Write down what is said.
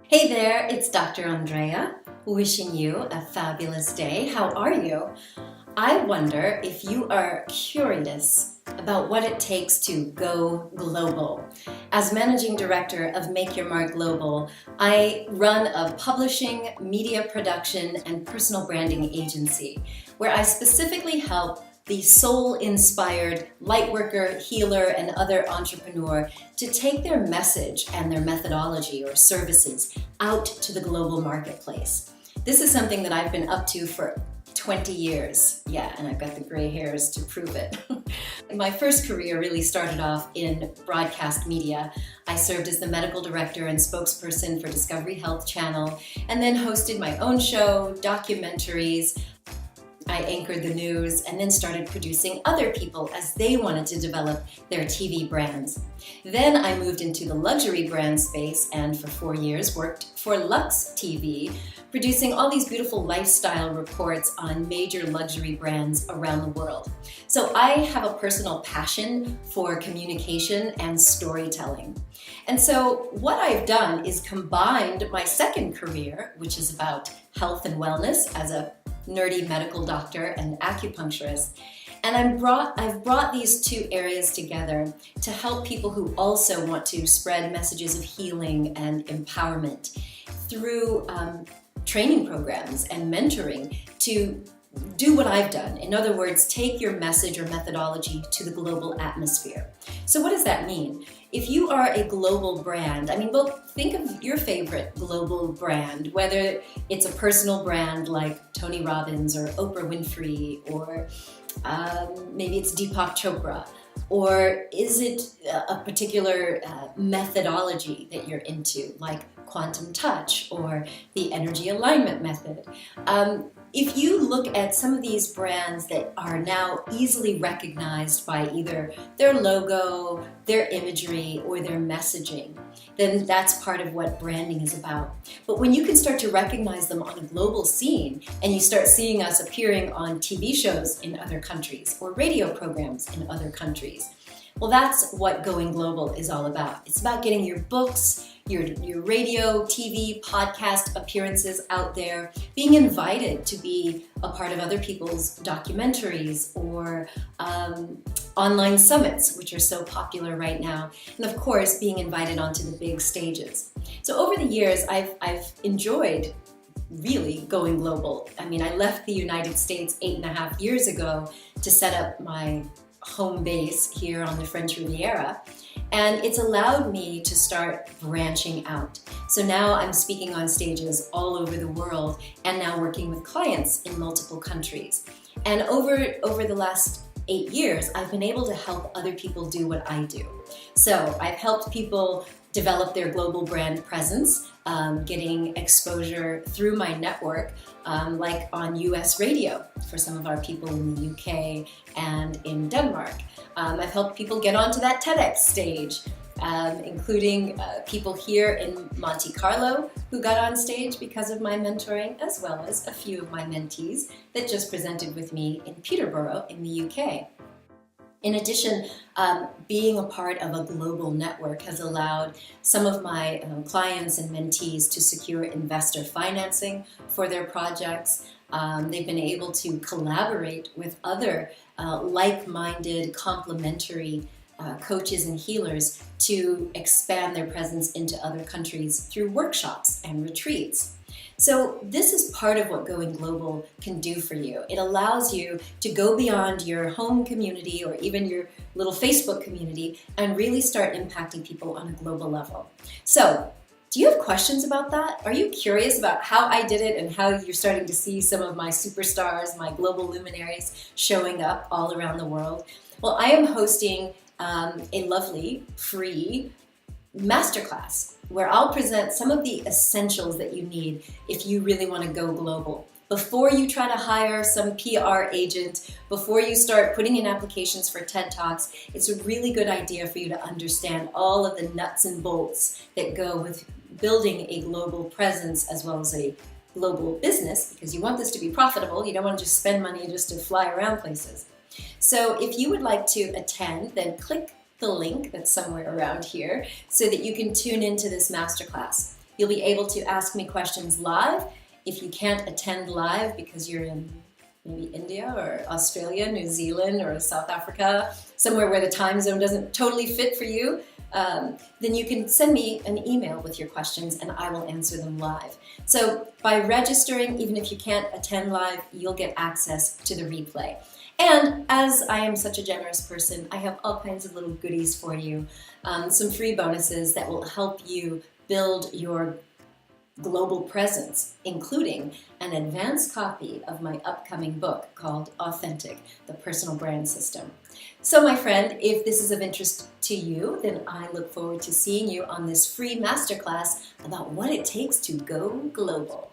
Hey there, it's Dr. Andrea, wishing you a fabulous day. How are you? I wonder if you are curious about what it takes to go global. As managing director of Make Your Mark Global, I run a publishing, media production, and personal branding agency where I specifically help the soul-inspired lightworker, healer, and other entrepreneur to take their message and their methodology or services out to the global marketplace. This is something that I've been up to for 20 years. Yeah, and I've got the gray hairs to prove it. My first career really started off in broadcast media. I served as the medical director and spokesperson for Discovery Health Channel, and then hosted my own show, documentaries. I anchored the news and then started producing other people as they wanted to develop their TV brands. Then I moved into the luxury brand space and for 4 years worked for Lux TV, producing all these beautiful lifestyle reports on major luxury brands around the world. So I have a personal passion for communication and storytelling. And so what I've done is combined my second career, which is about health and wellness as a nerdy medical doctor and acupuncturist, and I've brought these two areas together to help people who also want to spread messages of healing and empowerment through training programs and mentoring to do what I've done. In other words, take your message or methodology to the global atmosphere. So what does that mean? If you are a global brand, well, think of your favorite global brand, whether it's a personal brand like Tony Robbins or Oprah Winfrey, or maybe it's Deepak Chopra, or is it a particular methodology that you're into, like quantum touch or the energy alignment method. If you look at some of these brands that are now easily recognized by either their logo, their imagery, or their messaging, then that's part of what branding is about. But when you can start to recognize them on a global scene and you start seeing us appearing on TV shows in other countries or radio programs in other countries, well, that's what going global is all about. It's about getting your books, your radio, TV, podcast appearances out there, being invited to be a part of other people's documentaries or online summits, which are so popular right now, and of course, being invited onto the big stages. So over the years, I've enjoyed really going global. I left the United States 8.5 years ago to set up my home base here on the French Riviera, and it's allowed me to start branching out. So now I'm speaking on stages all over the world and now working with clients in multiple countries. And over the last 8 years, I've been able to help other people do what I do. So I've helped people develop their global brand presence, getting exposure through my network, like on US radio for some of our people in the UK and in Denmark. I've helped people get onto that TEDx stage, including people here in Monte Carlo who got on stage because of my mentoring, as well as a few of my mentees that just presented with me in Peterborough in the UK. In addition, being a part of a global network has allowed some of my clients and mentees to secure investor financing for their projects. They've been able to collaborate with other like-minded, complementary coaches and healers to expand their presence into other countries through workshops and retreats. So this is part of what going global can do for you. It allows you to go beyond your home community or even your little Facebook community and really start impacting people on a global level. So, do you have questions about that? Are you curious about how I did it and how you're starting to see some of my superstars, my global luminaries showing up all around the world? Well, I am hosting a lovely free masterclass where I'll present some of the essentials that you need if you really want to go global. Before you try to hire some PR agent, before you start putting in applications for TED Talks, it's a really good idea for you to understand all of the nuts and bolts that go with building a global presence as well as a global business, because you want this to be profitable. You don't want to just spend money just to fly around places. So if you would like to attend, then click the link that's somewhere around here so that you can tune into this masterclass. You'll be able to ask me questions live. If you can't attend live because you're in maybe India or Australia, New Zealand, or South Africa, somewhere where the time zone doesn't totally fit for you, then you can send me an email with your questions and I will answer them live. So by registering, even if you can't attend live, you'll get access to the replay. And as I am such a generous person, I have all kinds of little goodies for you, some free bonuses that will help you build your global presence, including an advanced copy of my upcoming book called Authentic, the Personal Brand System. So my friend, if this is of interest to you, then I look forward to seeing you on this free masterclass about what it takes to go global.